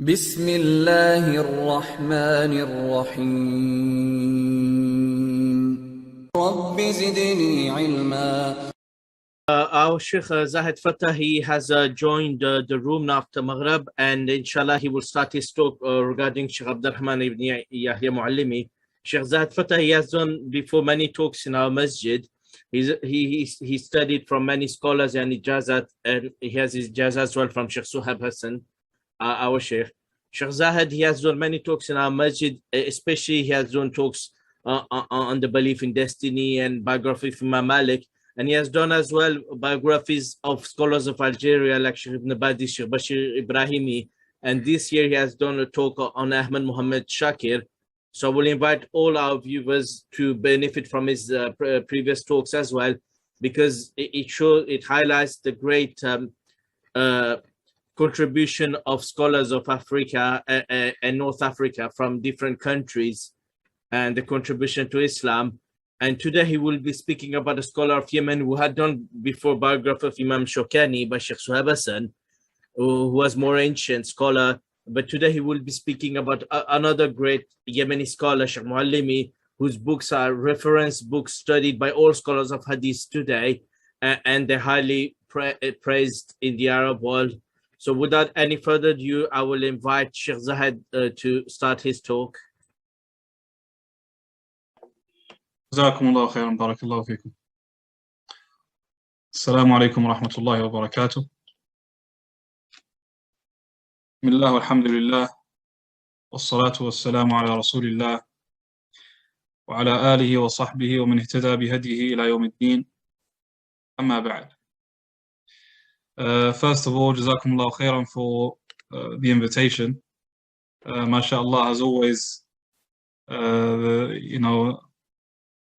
بسم الله الرحمن الرحيم رب زدني علما. Our Shaykh Zahed Fettah, he has joined the room after Maghrib, and inshallah he will start his talk regarding Shaykh Abdur Rahman ibn Yahya Mu'allimi. Shaykh Zahed Fettah, he has done before many talks in our masjid. He studied from many scholars and ijazat, and he has his ijazat as well from Shaykh Suhaib Hassan, our Shaykh. Shaykh Zahed, he has done many talks in our masjid, especially he has done talks on the belief in destiny and biography from Imam Malik. And he has done as well biographies of scholars of Algeria like Sheikh Ibn Badi, Sheikh Bashir Ibrahimi. And this year he has done a talk on Ahmad Muhammad Shakir. So we'll invite all our viewers to benefit from his previous talks as well, because it highlights the great contribution of scholars of Africa and North Africa from different countries and the contribution to Islam. And today he will be speaking about a scholar of Yemen who had done before biography of Imam Shawkani by Sheikh Suhaib Hassan, who was more ancient scholar. But today he will be speaking about another great Yemeni scholar, Shaykh Mu'allimi, whose books are reference books studied by all scholars of Hadith today, and they're highly praised in the Arab world. So without any further ado, I will invite Shaykh Zahed to start his talk. جزاكم الله خيرا بارك الله فيكم. السلام عليكم ورحمة الله وبركاته. بسم الله والحمد لله والصلاة والسلام على رسول الله وعلى آله وصحبه ومن اهتدى بهديه إلى يوم الدين. أما بعد. First of all, جزاكم الله خيرا for the invitation. MashaAllah, as always,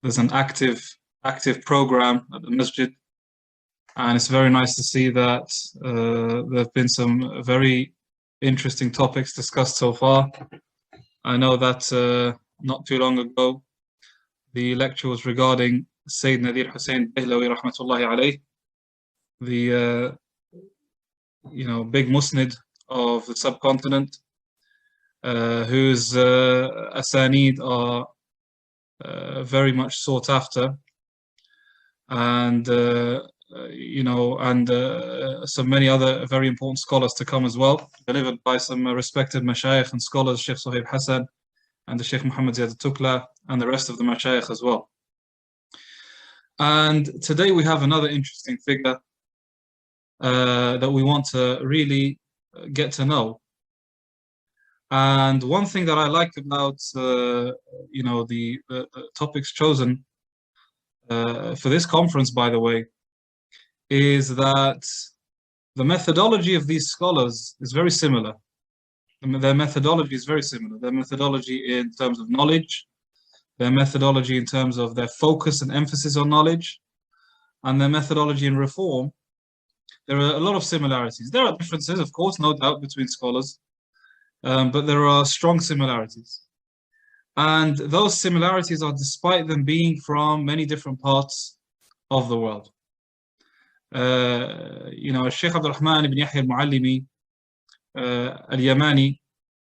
there's an active program at the masjid, and it's very nice to see that there have been some very interesting topics discussed so far. I know that not too long ago the lecture was regarding Sayyid Nadir Hussain Dehlawi rahmatullahi alayh, the big musnid of the subcontinent, whose asanid are very much sought after, and some many other very important scholars to come as well, delivered by some respected mashayikh and scholars, Shaykh Suhaib Hassan and the Shaykh Muhammad Ziyad Tukla and the rest of the mashayikh as well. And today we have another interesting figure that we want to really get to know. And one thing that I like about the topics chosen for this conference, by the way, is that the methodology of these scholars is very similar. Their methodology is very similar. Their methodology in terms of knowledge, their methodology in terms of their focus and emphasis on knowledge, and their methodology in reform. There are a lot of similarities. There are differences, of course, no doubt, between scholars. But there are strong similarities, and those similarities are despite them being from many different parts of the world. Shaykh Abdur Rahman ibn Yahya Mu'allimi, al-Yamani,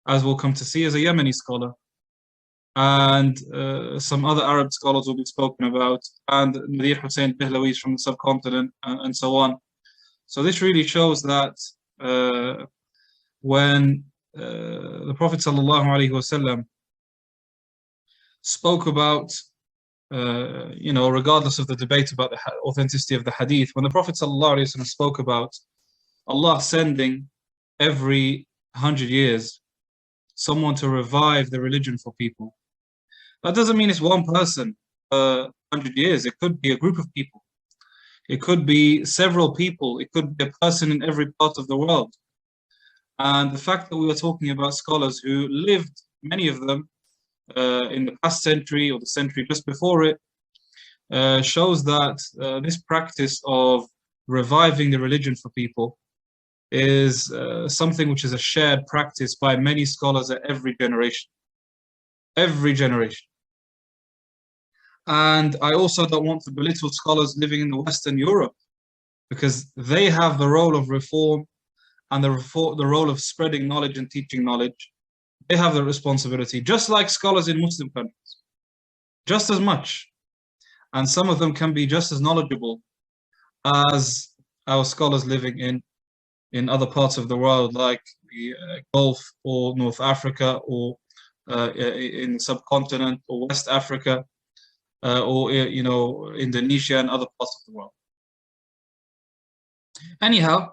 as we'll come to see, is a Yemeni scholar, and some other Arab scholars will be spoken about, and Nadir Hussain Dehlawi is from the subcontinent, and so on. So this really shows that when the Prophet ﷺ spoke about, regardless of the debate about the authenticity of the hadith, when the Prophet ﷺ spoke about Allah sending every 100 years someone to revive the religion for people, that doesn't mean it's one person 100 years. It could be a group of people. It could be several people. It could be a person in every part of the world. And the fact that we were talking about scholars who lived, many of them, in the past century or the century just before it, shows that this practice of reviving the religion for people is something which is a shared practice by many scholars at every generation. Every generation. And I also don't want to belittle scholars living in the Western Europe, because they have the role of reform and the role of spreading knowledge and teaching knowledge, they have the responsibility, just like scholars in Muslim countries, just as much. And some of them can be just as knowledgeable as our scholars living in other parts of the world, like the Gulf or North Africa, or in the subcontinent, or West Africa, or Indonesia and other parts of the world. Anyhow,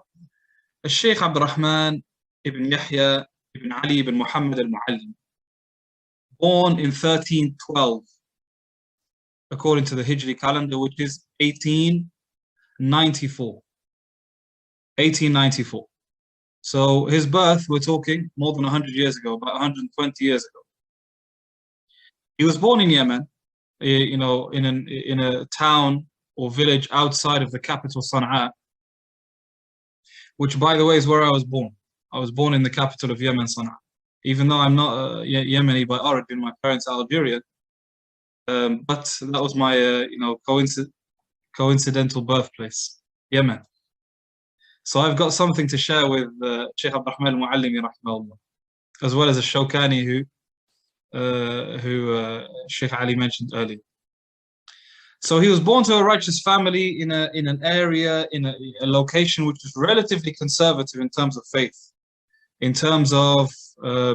Shaykh Abdur Rahman ibn Yahya ibn Ali ibn Muhammad al-Mu'allimi, born in 1312, according to the Hijri calendar, which is 1894. 1894. So his birth, we're talking more than 100 years ago, about 120 years ago. He was born in Yemen, in a town or village outside of the capital, Sana'a, which, by the way, is where I was born. I was born in the capital of Yemen, Sana'a. Even though I'm not Yemeni by origin, my parents are Algerian. But that was my, coincidental birthplace, Yemen. So I've got something to share with Shaykh Abdur Rahman Mu'allimi, Rahmah, as well as a Shawkani who Shaykh Ali mentioned earlier. So he was born to a righteous family in an area, in a location which was relatively conservative in terms of faith, in terms of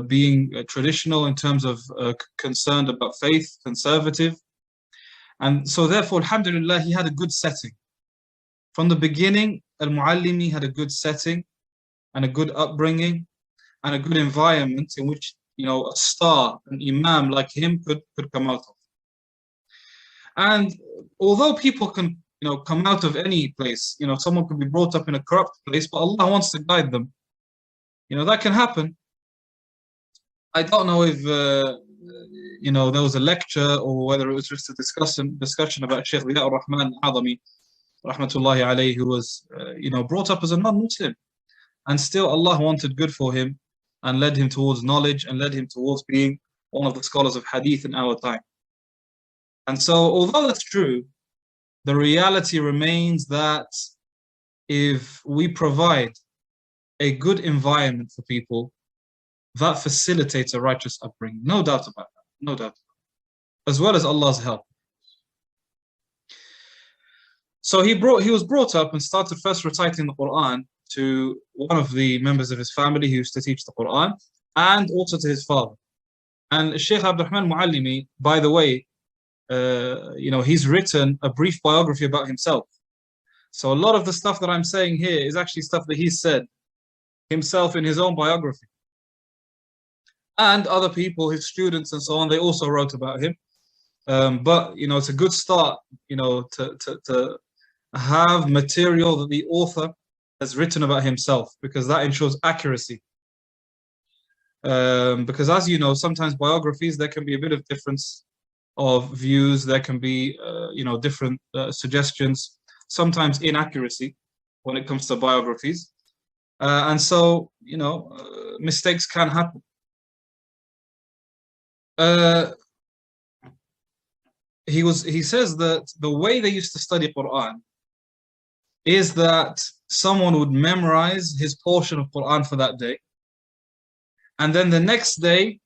being traditional, in terms of concerned about faith, conservative. And so therefore, alhamdulillah, he had a good setting. From the beginning, Al-Mu'allimi had a good setting and a good upbringing and a good environment in which, a star, an imam like him could come out of. And although people can, come out of any place, someone could be brought up in a corrupt place, but Allah wants to guide them. That can happen. I don't know if, there was a lecture or whether it was just a discussion about Shaykh Zahed Rahman Mu'allimi, rahmatullahi alayhi, who was, brought up as a non-Muslim. And still Allah wanted good for him and led him towards knowledge and led him towards being one of the scholars of Hadith in our time. And so, although that's true, the reality remains that if we provide a good environment for people, that facilitates a righteous upbringing. No doubt about that. No doubt. As well as Allah's help. So he was brought up and started first reciting the Quran to one of the members of his family who used to teach the Quran, and also to his father. And Shaykh Abdur Rahman Mu'allimi, by the way, he's written a brief biography about himself. So a lot of the stuff that I'm saying here is actually stuff that he said himself in his own biography. And other people, his students and so on, they also wrote about him. But it's a good start, to have material that the author has written about himself, because that ensures accuracy. Because as you know, sometimes biographies, there can be a bit of difference of views, there can be different suggestions, sometimes inaccuracy when it comes to biographies. And so, mistakes can happen. He says that the way they used to study Quran is that someone would memorize his portion of Quran for that day, and then the next day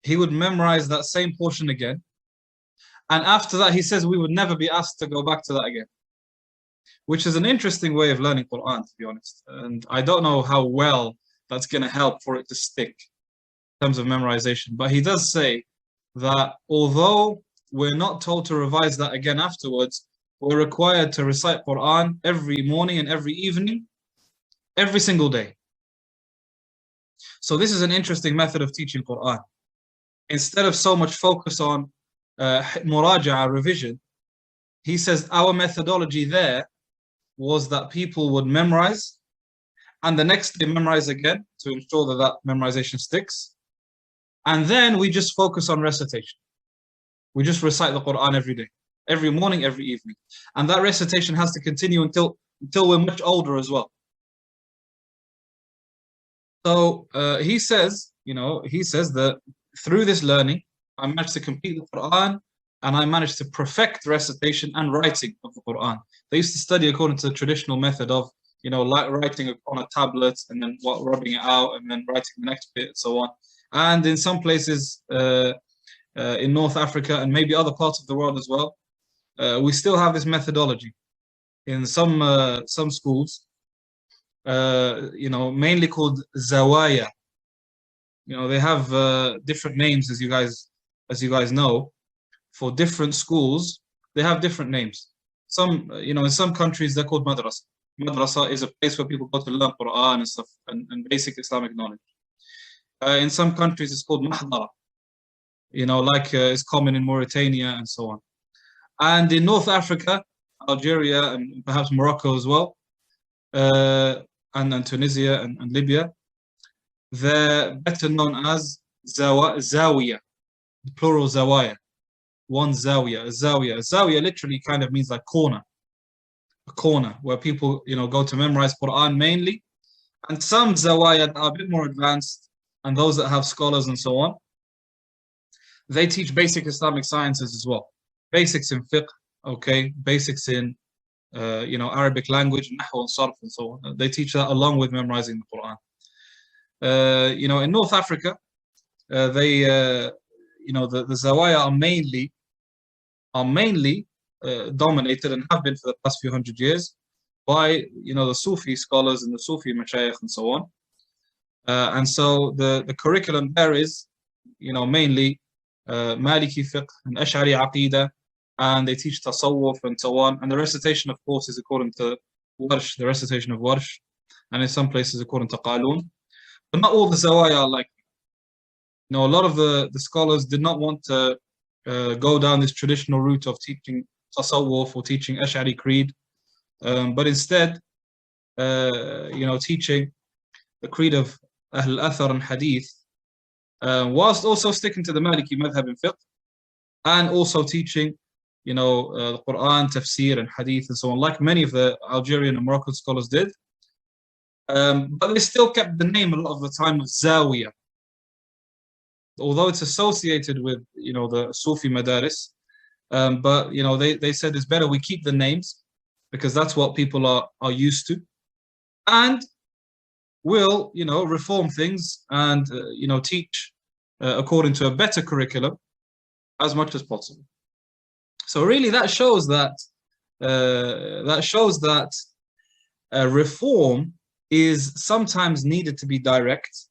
he would memorize that same portion again, and after that he says we would never be asked to go back to that again, which is an interesting way of learning Quran, to be honest. And I don't know how well that's going to help for it to stick in terms of memorization. But he does say that although we're not told to revise that again afterwards, we're required to recite Quran every morning and every evening, every single day. So this is an interesting method of teaching Quran. Instead of so much focus on muraja'a, revision, he says our methodology there was that people would memorize and the next day memorize again to ensure that that memorization sticks. And then we just focus on recitation. We just recite the Quran every day, every morning, every evening. And that recitation has to continue until we're much older as well. So he says that through this learning, I managed to complete the Quran and I managed to perfect recitation and writing of the Quran. They used to study according to the traditional method of like writing on a tablet and then rubbing it out and then writing the next bit and so on. And in some places in North Africa and maybe other parts of the world as well, we still have this methodology. In some schools, mainly called zawaya. They have different names, as you guys know, for different schools. They have different names. In some countries they're called madrasa. Madrasa is a place where people go to learn Quran and stuff and basic Islamic knowledge. In some countries it's called mahdara. Like is common in Mauritania and so on. And in North Africa, Algeria and perhaps Morocco as well, and Tunisia and Libya, they're better known as zawiya, the plural zawaya, one zawiya. A zawiya literally kind of means like corner, a corner where people go to memorize Quran mainly, and some zawaya are a bit more advanced, and those that have scholars and so on, they teach basic Islamic sciences as well, basics in fiqh, okay, basics in Arabic language, nahw and sarf and so on. They teach that along with memorizing the Quran. In North Africa, the zawaya are mainly dominated and have been for the past few hundred years by the Sufi scholars and the Sufi mashayikh and so on. And so the curriculum there is mainly Maliki fiqh and Ash'ari aqidah, and they teach tasawwuf and so on. And the recitation, of course, is according to Warsh, the recitation of Warsh, and in some places according to Qalun. But not all the zawaya are like that. A lot of the scholars did not want to go down this traditional route of teaching tasawwuf or teaching Ash'ari creed, but instead, teaching the creed of Ahl Athar and Hadith, whilst also sticking to the Maliki madhab in fiqh, and also teaching the Quran, tafsir and hadith and so on, like many of the Algerian and Moroccan scholars did. But they still kept the name a lot of the time of Zawiya. Although it's associated with the Sufi madaris, but they said it's better we keep the names because that's what people are used to, and we'll reform things and teach according to a better curriculum as much as possible. So really that shows that reform is sometimes needed to be direct.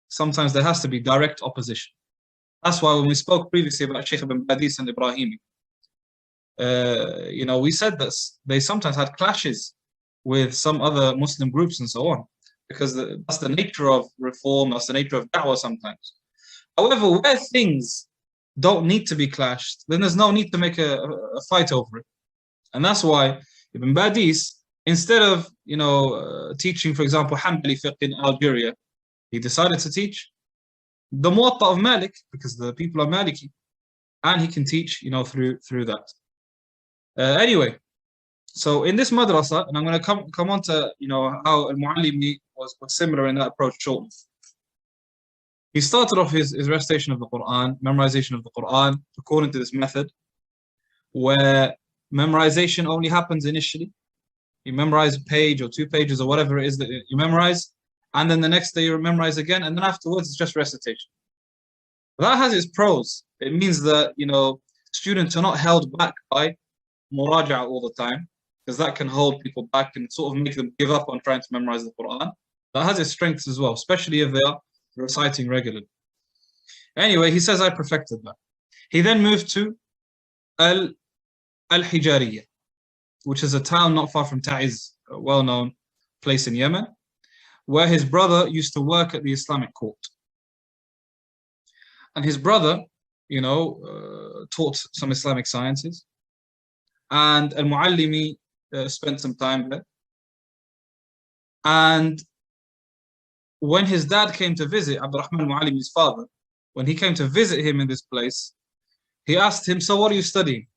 Sometimes there has to be direct opposition. That's why when we spoke previously about Shaykh ibn Badis and Ibrahimi, we said that they sometimes had clashes with some other Muslim groups and so on, because that's the nature of reform, that's the nature of da'wah sometimes. However, where things don't need to be clashed, then there's no need to make a fight over it. And that's why Ibn Badis, instead of teaching, for example, Hanbali fiqh in Algeria, he decided to teach the Muwatta of Malik, because the people are Maliki, and he can teach through that. Anyway, so in this madrasa, and I'm going to come on to how al-Mu'allimi was similar in that approach shortly. He started off his recitation of the Quran, memorization of the Quran, according to this method, where memorization only happens initially. You memorize a page or 2 pages or whatever it is that you memorize, and then the next day you memorize again, and then afterwards it's just recitation. That has its pros. It means that students are not held back by muraja'a all the time, because that can hold people back and sort of make them give up on trying to memorize the Quran. That has its strengths as well, especially if they are reciting regularly. Anyway, he says I perfected that. He then moved to al-Hijariyah, which is a town not far from Ta'iz, a well-known place in Yemen, where his brother used to work at the Islamic court. And his brother, taught some Islamic sciences, and al-Mu'allimi spent some time there. And when his dad came to visit, Abdur Rahman Mu'allimi's father, when he came to visit him in this place, he asked him, so what are you studying?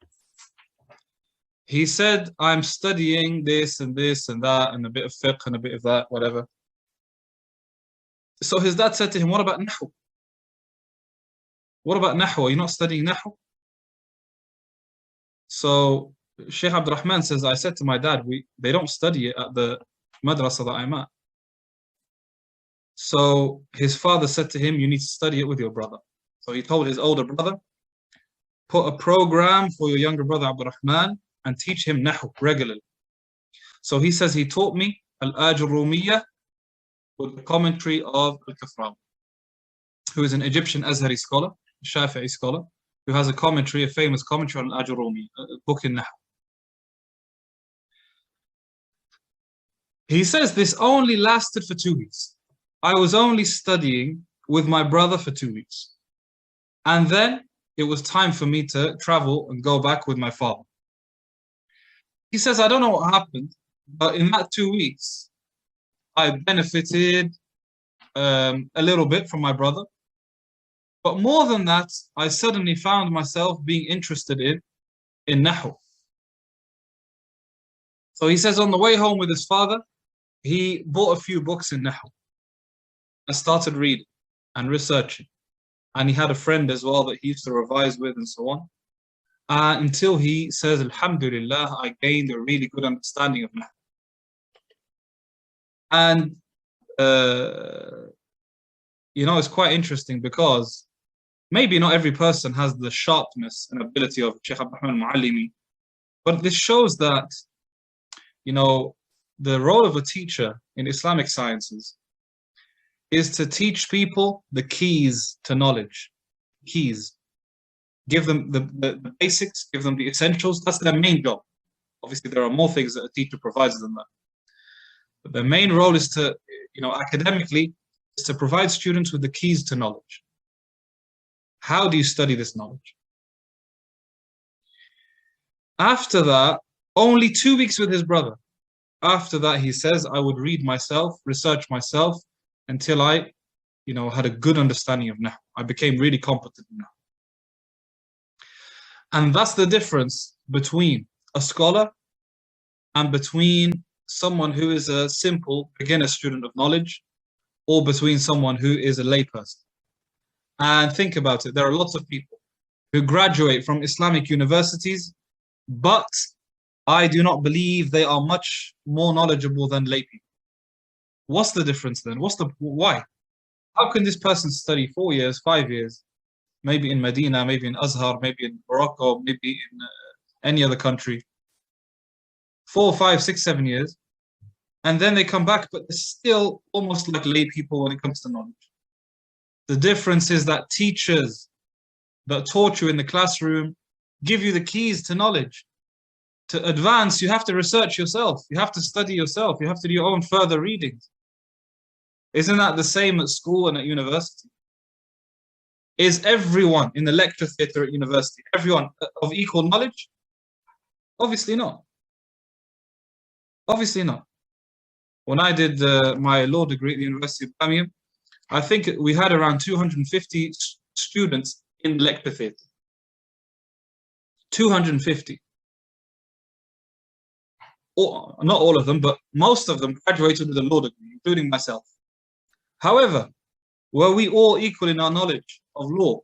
He said, I'm studying this and this and that, and a bit of fiqh and a bit of that, whatever. So his dad said to him, what about nahw? What about nahw? Are you not studying nahw? So Shaykh Abdur Rahman says, I said to my dad, they don't study it at the madrasa that I'm at. So his father said to him, you need to study it with your brother. So he told his older brother, put a program for your younger brother Abdur Rahman and teach him Nahu regularly. So he says he taught me al-Ajurumiyya with the commentary of al-Kafram, who is an Egyptian Azhari scholar, Shafi'i scholar, who has a commentary, a famous commentary on al-Ajurumi, a book in Nahu. He says this only lasted for 2 weeks. I was only studying with my brother for 2 weeks. And then it was time for me to travel and go back with my father. He says, I don't know what happened, but in that 2 weeks, I benefited a little bit from my brother. But more than that, I suddenly found myself being interested in Nahu. So he says on the way home with his father, he bought a few books in Nahu and started reading and researching. And he had a friend as well that he used to revise with and so on. Until he says, Alhamdulillah, I gained a really good understanding of Nahu. And, it's quite interesting because maybe not every person has the sharpness and ability of Shaykh Abdur Rahman Mu'allimi, but this shows that, the role of a teacher in Islamic sciences is to teach people the keys to knowledge. Keys. Give them the basics, give them the essentials. That's their main job. Obviously, there are more things that a teacher provides than that. But their main role is to, academically, is to provide students with the keys to knowledge. How do you study this knowledge? After that, only 2 weeks with his brother. After that, he says, I would read myself, research myself, until I, had a good understanding of Nahu. I became really competent in Nahu. And that's the difference between a scholar and between someone who is a simple beginner student of knowledge, or between someone who is a layperson. And think about it, there are lots of people who graduate from Islamic universities, but I do not believe they are much more knowledgeable than lay people. What's the difference then? Why? How can this person study 4 years, 5 years, maybe in Medina, maybe in Azhar, maybe in Morocco, maybe in any other country, 4, 5, 6, 7 years, and then they come back, but they're still almost like lay people when it comes to knowledge. The difference is that teachers that taught you in the classroom give you the keys to knowledge. To advance, you have to research yourself. You have to study yourself. You have to do your own further readings. Isn't that the same at school and at university? Is everyone in the lecture theatre at university, everyone of equal knowledge? Obviously not. Obviously not. When I did my law degree at the University of Birmingham, I think we had around 250 students in the lecture theatre. 250. Not all of them, but most of them graduated with a law degree, including myself. However, were we all equal in our knowledge of law?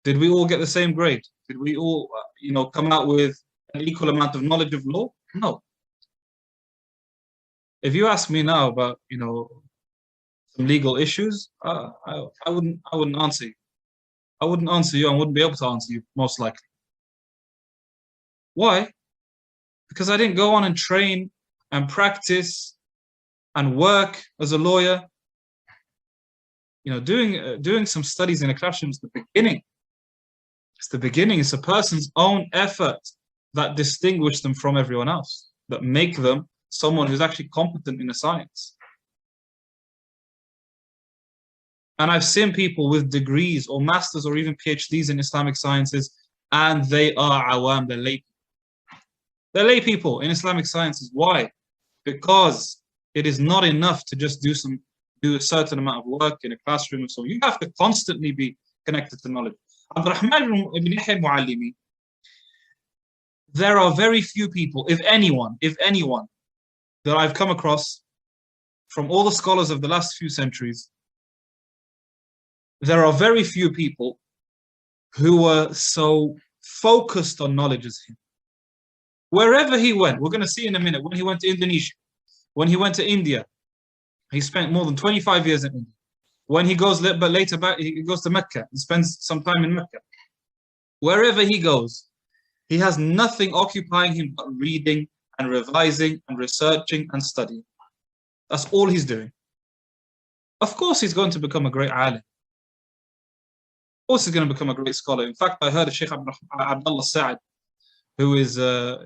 Did we all get the same grade? Did we all, come out with an equal amount of knowledge of law? No. If you ask me now about, some legal issues, I wouldn't answer you. I wouldn't answer you. I wouldn't be able to answer you, most likely. Why? Because I didn't go on and train and practice and work as a lawyer. Doing some studies in a classroom is the beginning. It's the beginning. It's a person's own effort that distinguish them from everyone else, that make them someone who's actually competent in a science. And I've seen people with degrees or masters or even PhDs in Islamic sciences, and they are awam, they're lay people. They're lay people in Islamic sciences. Why? Because it is not enough to just do a certain amount of work in a classroom. So you have to constantly be connected to knowledge. Abdur Rahman ibn Yahya Mu'allimi, there are very few people, if anyone, that I've come across from all the scholars of the last few centuries, there are very few people who were so focused on knowledge as him. Wherever he went, we're going to see in a minute, when he went to Indonesia, when he went to India, he spent more than 25 years in India. When he goes, but later back, he goes to Mecca and spends some time in Mecca. Wherever he goes, he has nothing occupying him but reading and revising and researching and studying. That's all he's doing. Of course, he's going to become a great alim. Of course, he's going to become a great scholar. In fact, I heard of Shaykh Abdullah Sa'ad, who is, a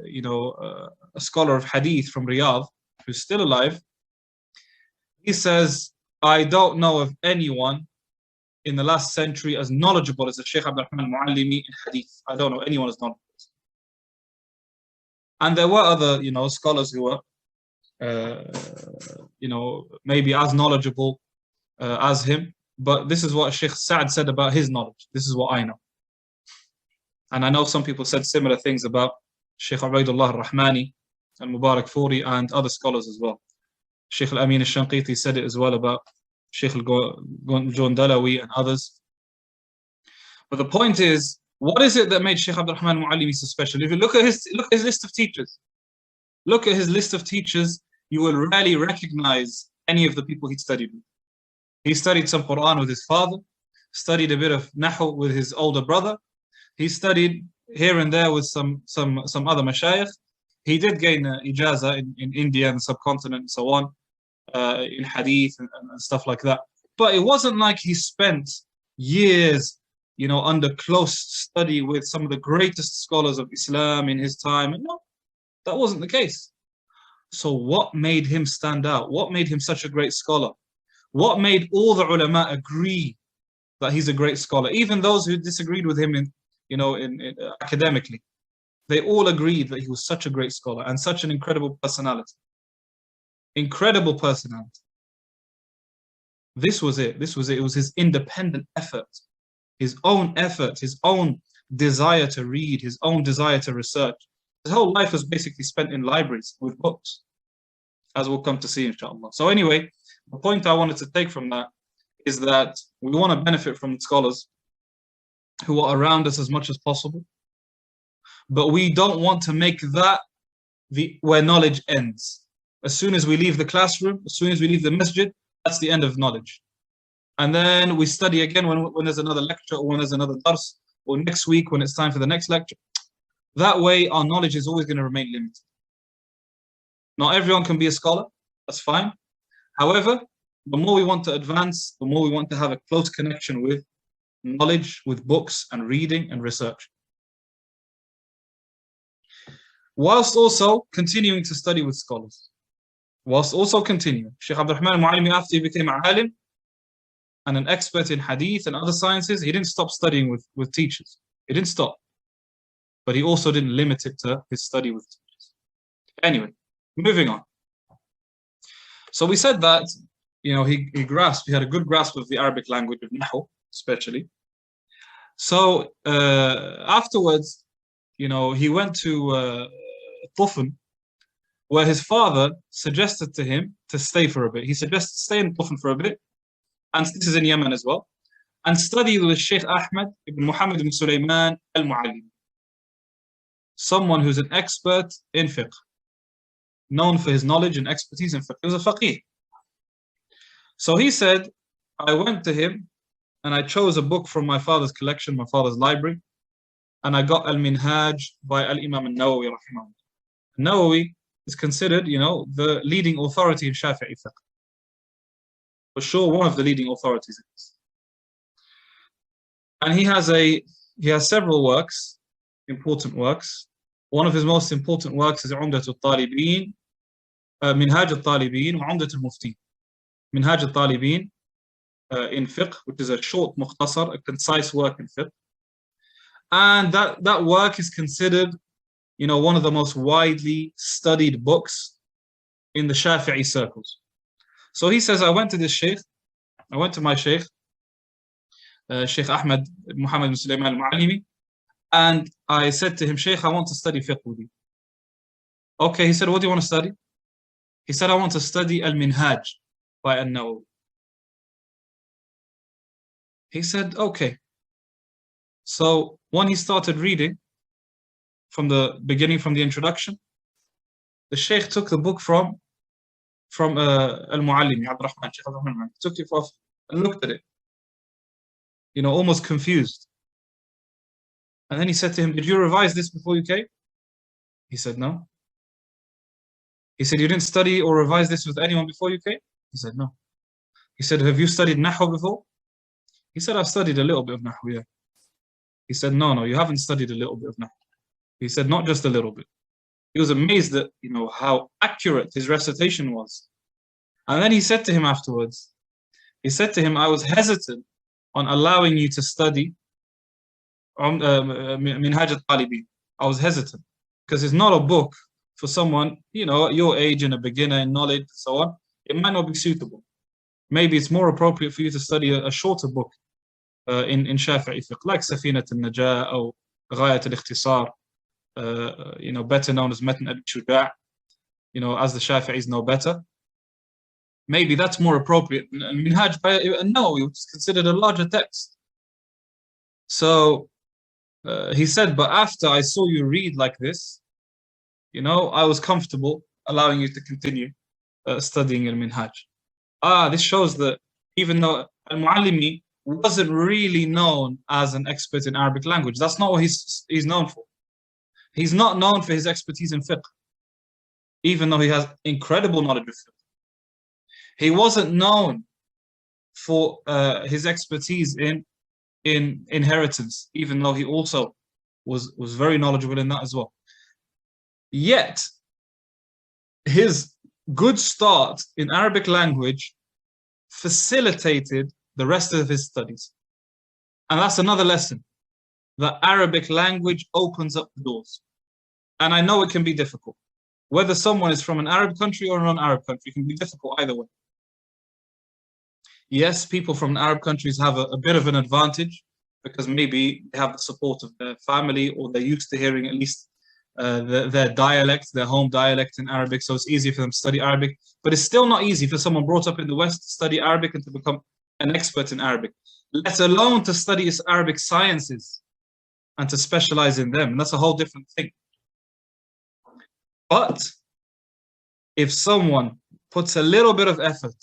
scholar of Hadith from Riyadh, who's still alive. He says, I don't know of anyone in the last century as knowledgeable as the Shaykh Abdur Rahman Mu'allimi in Hadith. I don't know anyone as knowledgeable. And there were other, scholars who were, maybe as knowledgeable as him. But this is what Shaykh Sa'ad said about his knowledge. This is what I know. And I know some people said similar things about Shaykh Ubaidullah al-Rahmani and Mubarak Furi and other scholars as well. Shaykh al-Amin al-Shanqiti said it as well about Shaykh al-Jondalawi and others. But the point is, what is it that made Shaykh Abdur Rahman Mu'allimi so special? If you look at his list of teachers, you will rarely recognize any of the people he studied with. He studied some Quran with his father, studied a bit of Nahu with his older brother. He studied here and there with some other mashayikh. He did gain ijaza in India and the subcontinent and so on, in Hadith and stuff like that. But it wasn't like he spent years, under close study with some of the greatest scholars of Islam in his time. No, that wasn't the case. So what made him stand out? What made him such a great scholar? What made all the ulama agree that he's a great scholar? Even those who disagreed with him academically, they all agreed that he was such a great scholar and such an incredible personality. Incredible personality. This was it. It was his independent effort, his own desire to read, his own desire to research. His whole life was basically spent in libraries with books, as we'll come to see, inshallah. So anyway, the point I wanted to take from that is that we want to benefit from scholars who are around us as much as possible, but we don't want to make that where knowledge ends. As soon as we leave the classroom, as soon as we leave the masjid, that's the end of knowledge. And then we study again when there's another lecture or when there's another dars, or next week when it's time for the next lecture. That way, our knowledge is always going to remain limited. Not everyone can be a scholar, that's fine. However, the more we want to advance, the more we want to have a close connection with knowledge, with books and reading and research. Whilst also continuing to study with scholars. Shaykh Abdur Rahman Mu'allimi, after he became a alim and an expert in hadith and other sciences, he didn't stop studying with teachers. He didn't stop. But he also didn't limit it to his study with teachers. Anyway, moving on. So we said that, he had a good grasp of the Arabic language, of Nahu especially. So afterwards, he went to Tufan, where his father suggested to him to stay for a bit. He suggested stay in Tufan for a bit, and this is in Yemen as well, and study with Shaykh Ahmad ibn Muhammad ibn Sulaiman al-Mu'allimi, someone who's an expert in fiqh, known for his knowledge and expertise in fiqh. He was a faqih. So he said, I went to him and I chose a book from my father's collection, my father's library, and I got al-Minhaj by al-Imam al-Nawawi Rahimah. Nawawi is considered, the leading authority in Shafi'i fiqh. For sure, one of the leading authorities in this. And he has several works, important works. One of his most important works is Umdat al-Talibin, Minhaj al-Talibin, wa Umdat al-Mufti. Minhaj al-Talibin in fiqh, which is a short mukhtasar, a concise work in fiqh. And that work is considered, one of the most widely studied books in the Shafi'i circles. So he says, I went to my Shaykh, Shaykh Ahmad Muhammad ibn Sulaiman al-Mu'allimi, and I said to him, Shaykh, I want to study fiqh with you. Okay, he said, what do you want to study? He said, I want to study al-Minhaj by al-Nawawi. He said, okay. So when he started reading, from the beginning, from the introduction. The Shaykh took the book from al-Mu'allimi, Abdur Rahman, Shaykh Zahed Fettah Mu'allimi. Took it off and looked at it, almost confused. And then he said to him, "Did you revise this before you came?" He said, "No." He said, "You didn't study or revise this with anyone before you came?" He said, "No." He said, "Have you studied Nahu before?" He said, "I've studied a little bit of Nahu, yeah." He said, No, you haven't studied a little bit of Nahu." He said, "Not just a little bit." He was amazed at, how accurate his recitation was. And then he said to him afterwards, he said to him, "I was hesitant on allowing you to study Minhaj al-Talibin. I was hesitant because it's not a book for someone, at your age and a beginner in knowledge and so on. It might not be suitable. Maybe it's more appropriate for you to study a shorter book in Shafi'i fiqh, like Safinat al-Najah or Ghayat al-Ikhtisar, better known as Matn al-Shuja', as the Shafi'is know better. Maybe that's more appropriate. Minhaj, no, it's considered a larger text." So he said, "But after I saw you read like this, I was comfortable allowing you to continue studying al-Minhaj." This shows that even though al-Mu'allimi wasn't really known as an expert in Arabic language, that's not what he's known for. He's not known for his expertise in fiqh, even though he has incredible knowledge of fiqh. He wasn't known for his expertise in inheritance, even though he also was very knowledgeable in that as well. Yet, his good start in Arabic language facilitated the rest of his studies. And that's another lesson, that Arabic language opens up the doors. And I know it can be difficult. Whether someone is from an Arab country or a non-Arab country, it can be difficult either way. Yes, people from Arab countries have a bit of an advantage because maybe they have the support of their family, or they're used to hearing at least their dialect, their home dialect in Arabic, so it's easy for them to study Arabic. But it's still not easy for someone brought up in the West to study Arabic and to become an expert in Arabic, let alone to study Arabic sciences and to specialize in them. And that's a whole different thing. But if someone puts a little bit of effort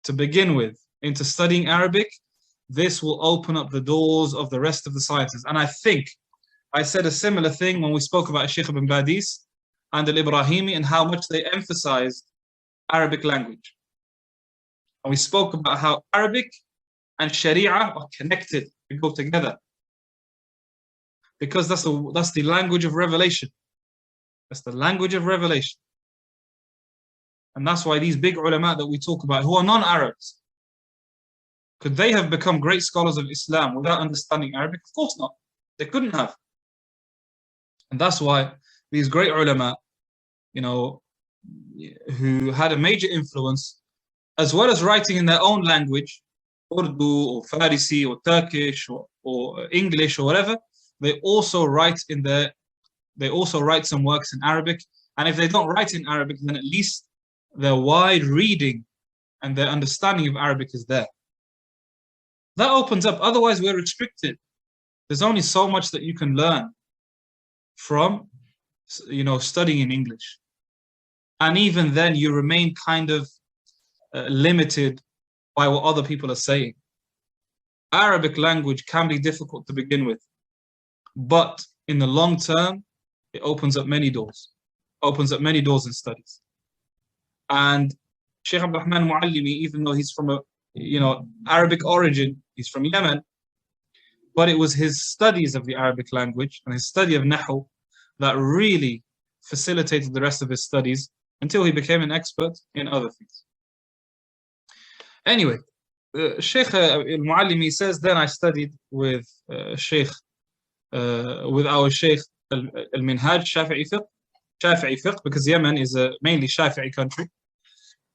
to begin with into studying Arabic, this will open up the doors of the rest of the sciences. And I think I said a similar thing when we spoke about Shaykh ibn Badis and al-Ibrahimi and how much they emphasized Arabic language. And we spoke about how Arabic and Sharia are connected, they go together. Because that's the language of revelation. That's the language of revelation. And that's why these big ulama that we talk about, who are non-Arabs, could they have become great scholars of Islam without understanding Arabic? Of course not. They couldn't have. And that's why these great ulama, who had a major influence, as well as writing in their own language, Urdu or Farisi or Turkish or English or whatever, they also write some works in Arabic. And if they don't write in Arabic, then at least their wide reading and their understanding of Arabic is there. That opens up. Otherwise, we're restricted. There's only so much that you can learn from, studying in English. And even then, you remain kind of limited by what other people are saying. Arabic language can be difficult to begin with, but in the long term, it opens up many doors. Opens up many doors in studies. And Shaykh Abdur Rahman Mu'allimi, even though he's from a Arabic origin, he's from Yemen, but it was his studies of the Arabic language and his study of Nahu that really facilitated the rest of his studies until he became an expert in other things. Anyway, Shaykh al-Mu'allimi says, then I studied with our Shaykh al-Minhaj Shafi'i fiqh, because Yemen is a mainly Shafi'i country.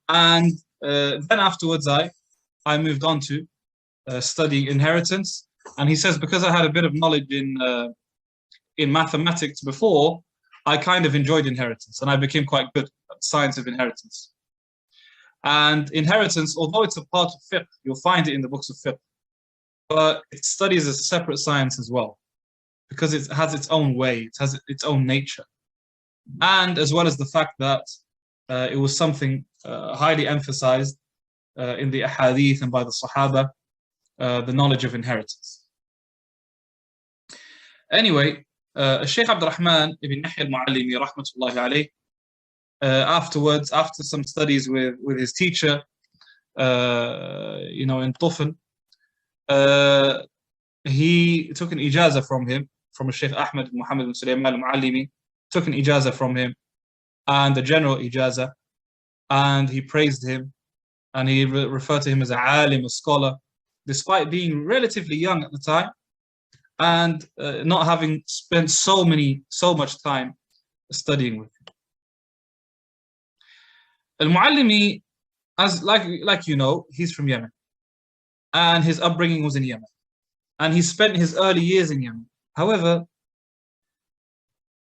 And then afterwards I moved on to studying inheritance. And he says, because I had a bit of knowledge in mathematics before, I kind of enjoyed inheritance and I became quite good at science of inheritance. And inheritance, although it's a part of fiqh, you'll find it in the books of fiqh, but it studies as a separate science as well. because it has its own way, it has its own nature. And as well as the fact that it was something highly emphasized in the Hadith and by the Sahaba, the knowledge of inheritance. Anyway, Shaykh Abdur Rahman ibn Yahya al-Mu'allimi rahmatullahi alayh, afterwards, after some studies with his teacher, in Tufan, he took an ijazah from him, from Shaykh Ahmad Muhammad bin Sulaiman al-Mu'allimi, took an ijazah from him, and a general ijazah, and he praised him, and he referred to him as a alim, a scholar, despite being relatively young at the time, and not having spent so much time studying with him. Al-Mu'allimi, as like you know, he's from Yemen, and his upbringing was in Yemen, and he spent his early years in Yemen. However,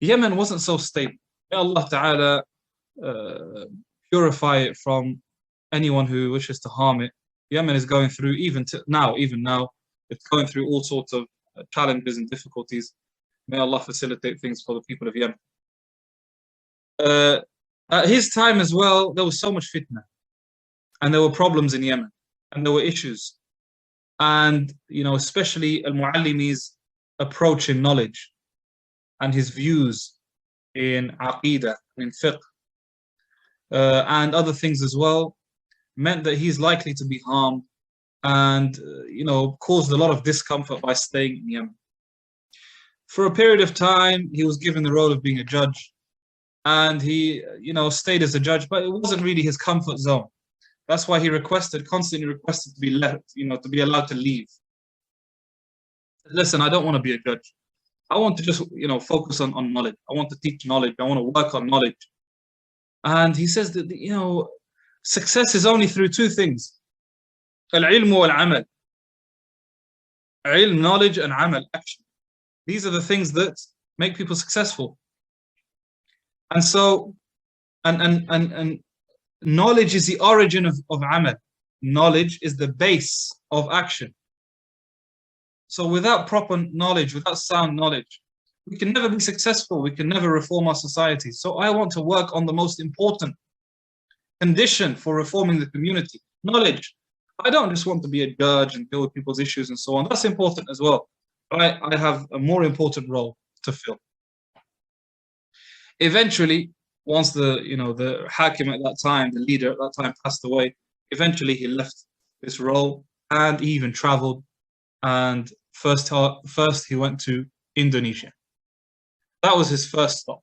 Yemen wasn't so stable. May Allah Ta'ala purify it from anyone who wishes to harm it. Yemen is going through, even now, it's going through all sorts of challenges and difficulties. May Allah facilitate things for the people of Yemen. At his time as well, there was so much fitna, and there were problems in Yemen, and there were issues. And, especially Al-Mu'allimi's approach in knowledge and his views in Aqeedah, in fiqh, and other things as well, meant that he's likely to be harmed and, caused a lot of discomfort by staying in Yemen. For a period of time, he was given the role of being a judge, and he, stayed as a judge, but it wasn't really his comfort zone. That's why he constantly requested to be left, to be allowed to leave. Listen, I don't want to be a judge. I want to just, focus on knowledge. I want to teach knowledge. I want to work on knowledge. And he says that, success is only through two things: al-Ilm wal-Amal. Ilm, knowledge, and Amal, action. These are the things that make people successful. And so, and knowledge is the origin of Amal. Knowledge is the base of action. So without proper knowledge, without sound knowledge, we can never be successful. We can never reform our society. So I want to work on the most important condition for reforming the community: knowledge. I don't just want to be a judge and deal with people's issues and so on. That's important as well. But I have a more important role to fill. Eventually, once the Hakim at that time, the leader at that time, passed away, eventually he left this role, and he even traveled. And first he went to Indonesia. That was his first stop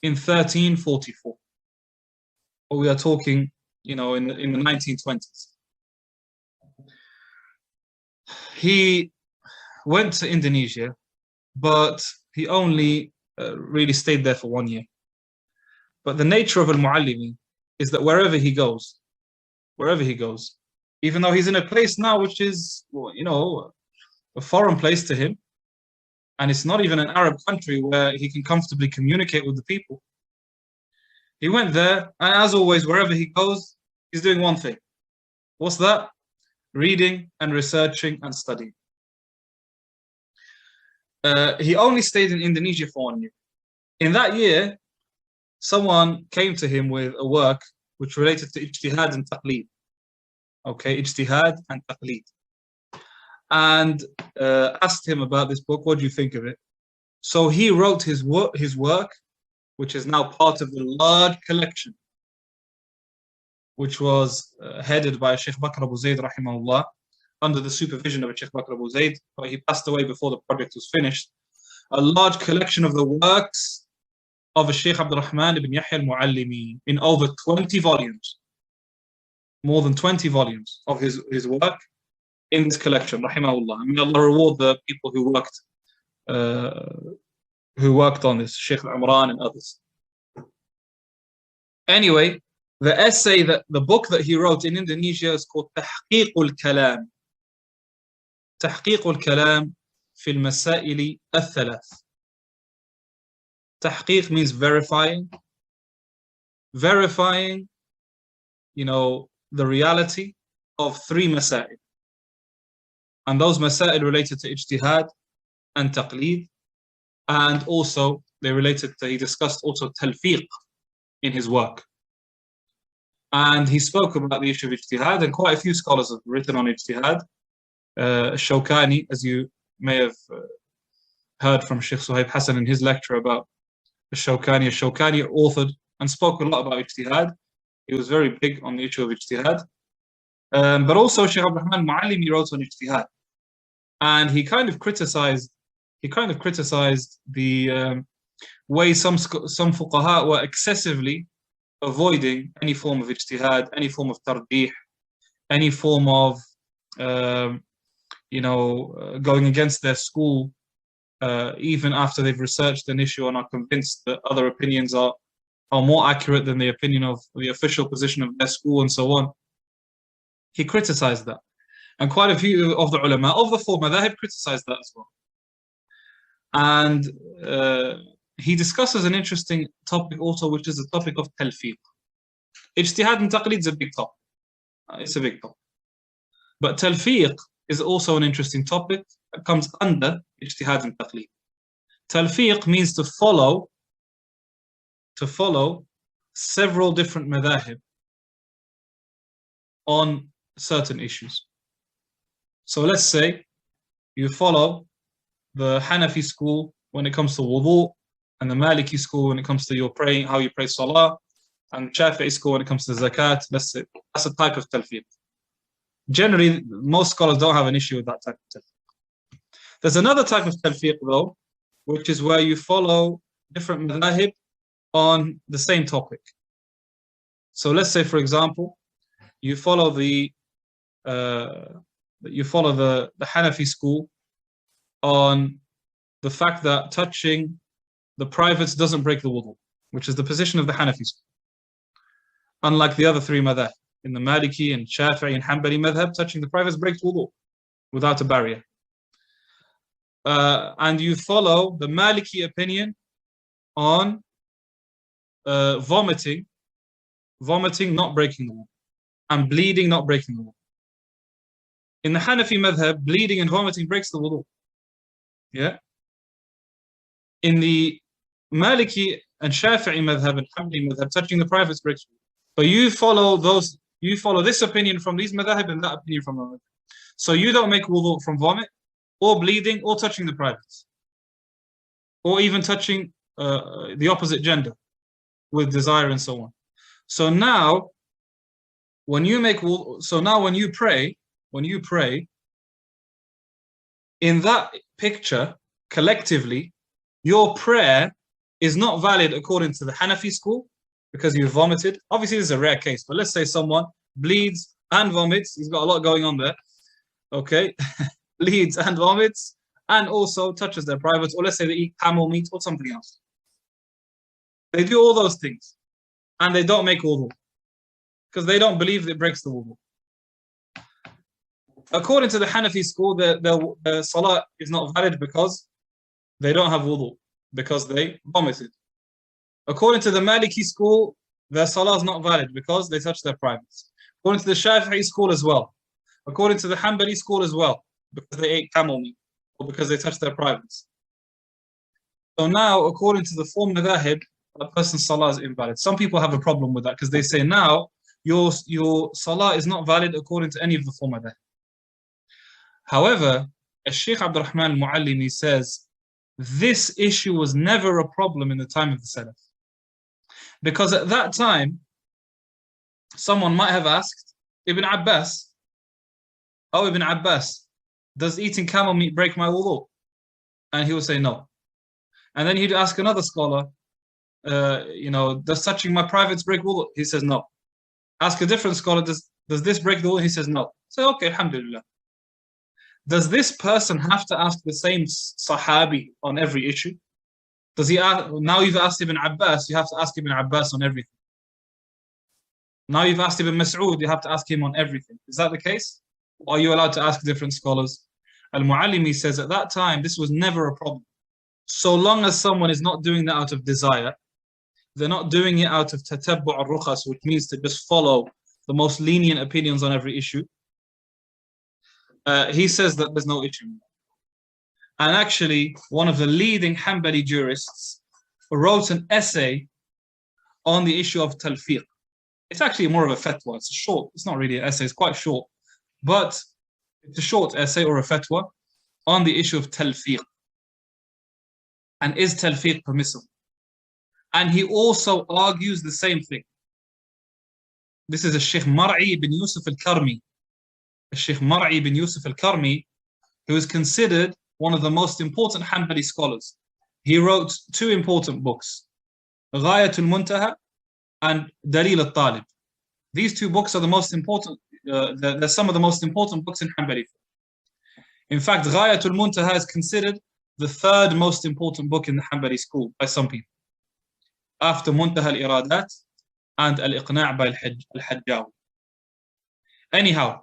in 1344. But we are talking, in the 1920s. He went to Indonesia, but he only really stayed there for 1 year. But the nature of al-Mu'allimi is that wherever he goes, even though he's in a place now which is, a foreign place to him, and it's not even an Arab country where he can comfortably communicate with the people, he went there, and as always, wherever he goes, he's doing one thing. What's that? Reading and researching and studying. He only stayed in Indonesia for 1 year. In that year, someone came to him with a work which related to ijtihad and taqleed. Okay, ijtihad and taqleed. And asked him about this book. What do you think of it? So he wrote his work, which is now part of the large collection, which was headed by Shaykh Bakr Abu Zayd, rahimahullah, under the supervision of Shaykh Bakr Abu Zayd, but he passed away before the project was finished. A large collection of the works of Shaykh Abdur Rahman ibn Yahya al-Mu'allimi in over 20 volumes. More than 20 volumes of his work in this collection, rahimahullah. May Allah reward the people who worked on this, Shaykh Imran and others. Anyway, the book that he wrote in Indonesia is called Tahqeeq al-Kalam. Tahqeeq al-Kalam fi al-Masail al-Thalath. Tahqeeq means verifying, the reality of 3 masail. And those masail related to ijtihad and taqleed And also, he discussed also talfiq in his work. And he spoke about the issue of ijtihad, and quite a few scholars have written on ijtihad. Shawkani, as you may have heard from Shaykh Suhaib Hassan in his lecture about Shawkani. Shawkani authored and spoke a lot about ijtihad. He was very big on the issue of ijtihad. But also Shaykh Abdur Rahman Mu'allimi wrote on ijtihad. And he kind of criticized the way some fuqaha were excessively avoiding any form of ijtihad, any form of tarjih, any form of going against their school, even after they've researched an issue and are convinced that other opinions are more accurate than the opinion of the official position of their school and so on. He criticized that. And quite a few of the ulama of the four madhahib criticized that as well. And he discusses an interesting topic also, which is the topic of talfiq. Ijtihad and taqlid is a big topic. It's a big topic. But talfiq is also an interesting topic that comes under ijtihad and taqlid. Talfiq means to follow several different madhahib on certain issues. So let's say you follow the Hanafi school when it comes to wudu, and the Maliki school when it comes to your praying, how you pray salah, and Shafi'i school when it comes to zakat. Let's say that's a type of talfiq. Generally, most scholars don't have an issue with that type of talfiq. There's another type of talfiq though, which is where you follow different madhahib on the same topic. So let's say, for example, you follow the Hanafi school on the fact that touching the privates doesn't break the wudu, which is the position of the Hanafi school. Unlike the other three madhab, in the Maliki and Shafi'i and Hanbali madhab, touching the privates breaks wudu without a barrier. And you follow the Maliki opinion on vomiting not breaking the wudu, and bleeding not breaking the wudu. In the Hanafi madhab, bleeding and vomiting breaks the wudu. Yeah. In the Maliki and Shafi'i madhab and Hanbali madhab, touching the privates breaks wudu. But you follow this opinion from these madhab and that opinion from the madhab. So you don't make wudu from vomit, or bleeding, or touching the privates, or even touching the opposite gender with desire and so on. So now, when you pray, in that picture, collectively, your prayer is not valid according to the Hanafi school because you vomited. Obviously, this is a rare case, but let's say someone bleeds and vomits. He's got a lot going on there. Okay, bleeds and vomits, and also touches their privates, or let's say they eat camel meat or something else. They do all those things, and they don't make wudu because they don't believe it breaks the wudu. According to the Hanafi school, the salah is not valid because they don't have wudu, because they vomited. According to the Maliki school, their salah is not valid because they touched their privates. According to the Shafi'i school as well. According to the Hanbali school as well, because they ate camel meat or because they touched their privates. So now, according to the four madhahib, a person's salah is invalid. Some people have a problem with that because they say now your salah is not valid according to any of the four madhahib. However, as Shaykh Abdur Rahman Mu'allimi says, this issue was never a problem in the time of the Salaf. Because at that time, someone might have asked Ibn Abbas, "Oh, Ibn Abbas, does eating camel meat break my wudu?" And he would say no. And then he'd ask another scholar, does touching my privates break wudu? He says no. Ask a different scholar, does this break the wudu? He says no. Say, okay, alhamdulillah. Does this person have to ask the same Sahabi on every issue? Does he ask, now you've asked Ibn Abbas, you have to ask Ibn Abbas on everything. Now you've asked Ibn Mas'ud, you have to ask him on everything. Is that the case? Or are you allowed to ask different scholars? Al-Mu'allimi says at that time, this was never a problem. So long as someone is not doing that out of desire, they're not doing it out of tatabbu' al-rukhas, which means to just follow the most lenient opinions on every issue. He says that there's no issue. and actually one of the leading Hanbali jurists, wrote an essay on the issue of talfiq. It's actually more of a fatwa. It's short. It's not really an essay. It's quite short, but it's a short essay or a fatwa on the issue of talfiq. And is talfiq permissible? And he also argues the same thing. This is a Shaykh Mar'i ibn Yusuf al-Karmi. Shaykh Mar'i ibn Yusuf al-Karmi, who is considered one of the most important Hanbali scholars. He wrote two important books, Ghayatul Muntaha and Dalil al-Talib. These two books are the most important, they're some of the most important books in Hanbali. In fact, Ghayatul Muntaha is considered the third most important book in the Hanbali school by some people, after Muntaha al-Iradat and al-Iqna' by al-Hajjawi. Anyhow,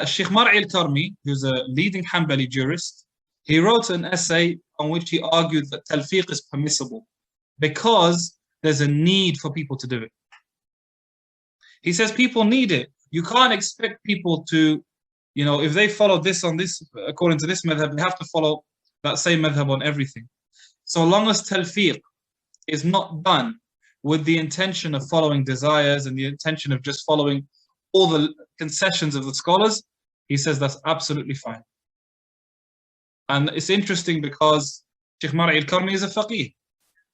Shaykh Mar'i al-Karmi, who's a leading Hanbali jurist, he wrote an essay on which he argued that talfiq is permissible because there's a need for people to do it. He says people need it. You can't expect people to, if they follow this on this, according to this madhab, they have to follow that same madhab on everything. So long as talfiq is not done with the intention of following desires and the intention of just following all the concessions of the scholars, he says that's absolutely fine. And it's interesting because Shaykh Mar'i al-Karmi is a faqih.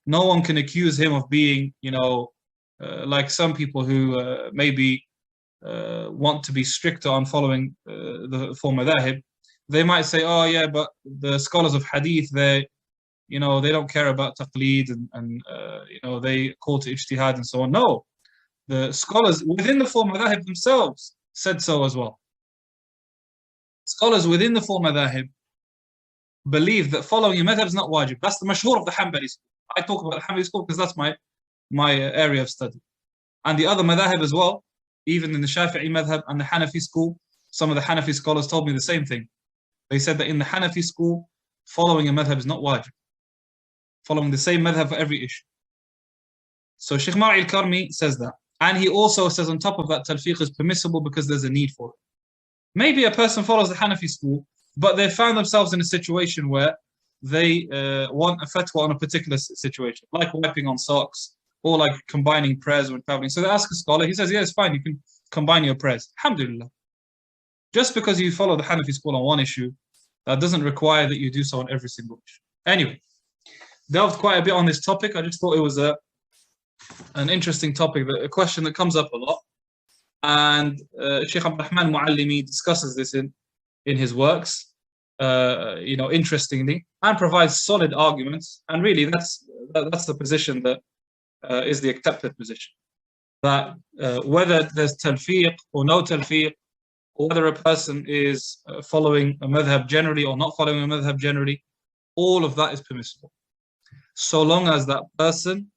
No one can accuse him of being, like some people who maybe want to be stricter on following the four madhahib. They might say, oh yeah, but the scholars of hadith, they don't care about taqleed and they call to ijtihad and so on. No, the scholars within the four madhahib themselves said so as well. Scholars within the four madhahib believe that following a madhab is not wajib. That's the mashhur of the Hanbali school. I talk about the Hanbali school because that's my area of study. And the other madhahib as well, even in the Shafi'i madhab and the Hanafi school, some of the Hanafi scholars told me the same thing. They said that in the Hanafi school, following a madhab is not wajib. Following the same madhab for every issue. So Shaykh Mar'i al-Karmi says that. And he also says on top of that, talfiq is permissible because there's a need for it. Maybe a person follows the Hanafi school, but they found themselves in a situation where they want a fatwa on a particular situation, like wiping on socks, or like combining prayers when traveling. So they ask a scholar, he says, yeah, it's fine, you can combine your prayers. Alhamdulillah. Just because you follow the Hanafi school on one issue, that doesn't require that you do so on every single issue. Anyway, delved quite a bit on this topic. I just thought it was an interesting topic, a question that comes up a lot. And Shaykh Abdur Rahman Mu'allimi discusses this in his works, interestingly, and provides solid arguments. And really, that's the position that is the accepted position. That whether there's talfiq or no talfiq, or whether a person is following a madhab generally or not following a madhab generally, all of that is permissible. So long as that person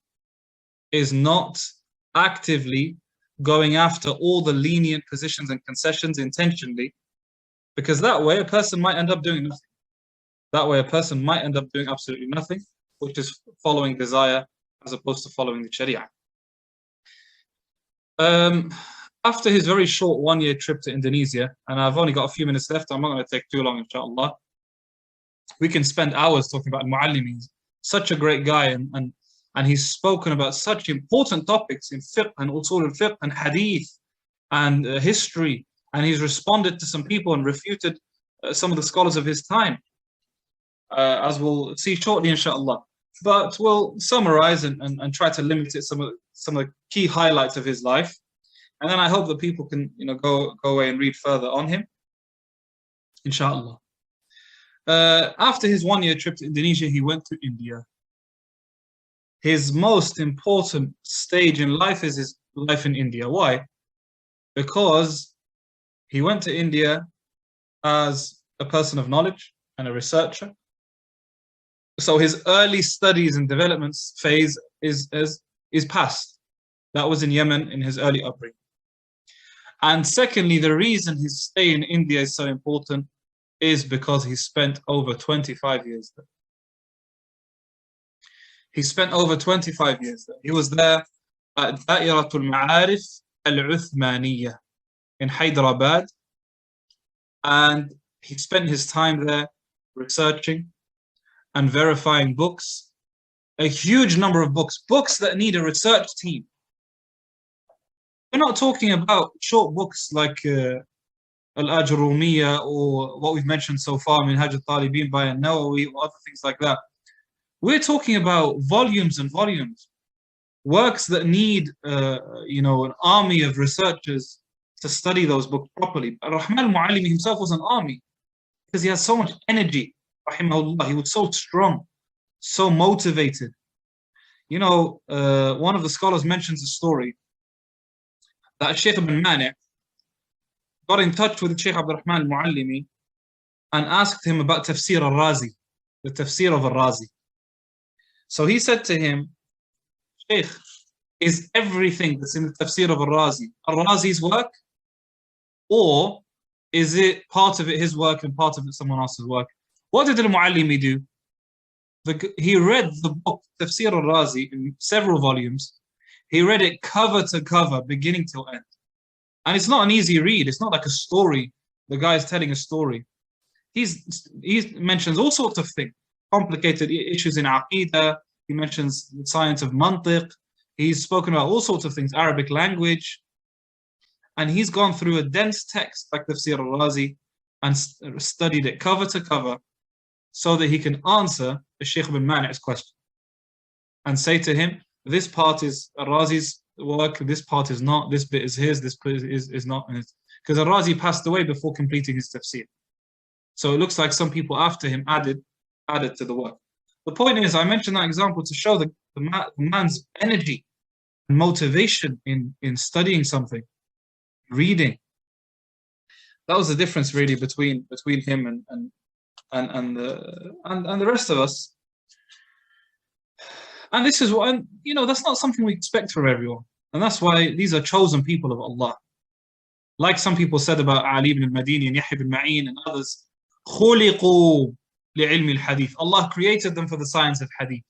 is not actively going after all the lenient positions and concessions intentionally, because that way a person might end up doing nothing. That way a person might end up doing absolutely nothing, which is following desire as opposed to following the Sharia. After his very short one-year trip to Indonesia, and I've only got a few minutes left, I'm not going to take too long, inshallah. We can spend hours talking about Mu'allimi. He's such a great guy, and he's spoken about such important topics in fiqh and usul al-fiqh and hadith and history, and he's responded to some people and refuted some of the scholars of his time, as we'll see shortly, inshallah. But we'll summarize and try to limit it some of the key highlights of his life, and then I hope that people can go away and read further on him, inshallah. After his one-year trip to Indonesia, he went to India. His most important stage in life is his life in India. Why? Because he went to India as a person of knowledge and a researcher. So his early studies and developments phase is past. That was in Yemen in his early upbringing. And secondly, the reason his stay in India is so important is because he spent over 25 years there. He spent over 25 years there. He was there at Da'iratul Ma'arif al-Uthmaniyah in Hyderabad, and he spent his time there researching and verifying books, a huge number of books that need a research team. We're not talking about short books like al-Ajurumiyya or what we've mentioned so far, Minhaj al-Talibin by al-Nawawi or other things like that. We're talking about volumes and volumes, works that need an army of researchers to study those books properly. Rahman Mu'allimi himself was an army because he has so much energy, rahimahullah. He was so strong, so motivated. One of the scholars mentions a story that Shaykh ibn Mani' got in touch with Shaykh Abdur Rahman Mu'allimi and asked him about Tafsir al-Razi, the Tafsir of al-Razi. So he said to him, Shaykh, is everything that's in the Tafsir of al-Razi's work, or is it part of it his work and part of it someone else's work? What did al-Mu'allimi do? He read the book Tafsir al-Razi in several volumes. He read it cover to cover, beginning till end. And it's not an easy read. It's not like a story. The guy is telling a story. He mentions all sorts of things, complicated issues in Aqidah. He mentions the science of mantiq. He's spoken about all sorts of things, Arabic language. And he's gone through a dense text like Tafsir al-Razi and studied it cover to cover so that he can answer the Shaykh ibn Mani's question and say to him, this part is al-Razi's work, this part is not, this bit is his, this bit is not. Because al-Razi passed away before completing his tafsir. So it looks like some people after him added to the work. The point is, I mentioned that example to show the man's energy and motivation in studying something, reading. That was the difference really between him and the rest of us. And this is what, that's not something we expect from everyone. And that's why these are chosen people of Allah. Like some people said about Ali ibn al-Madini and Yahya ibn Ma'in and others, خُلِقُوا لِعِلْمِ الْحَدِيثِ. Allah created them for the science of hadith.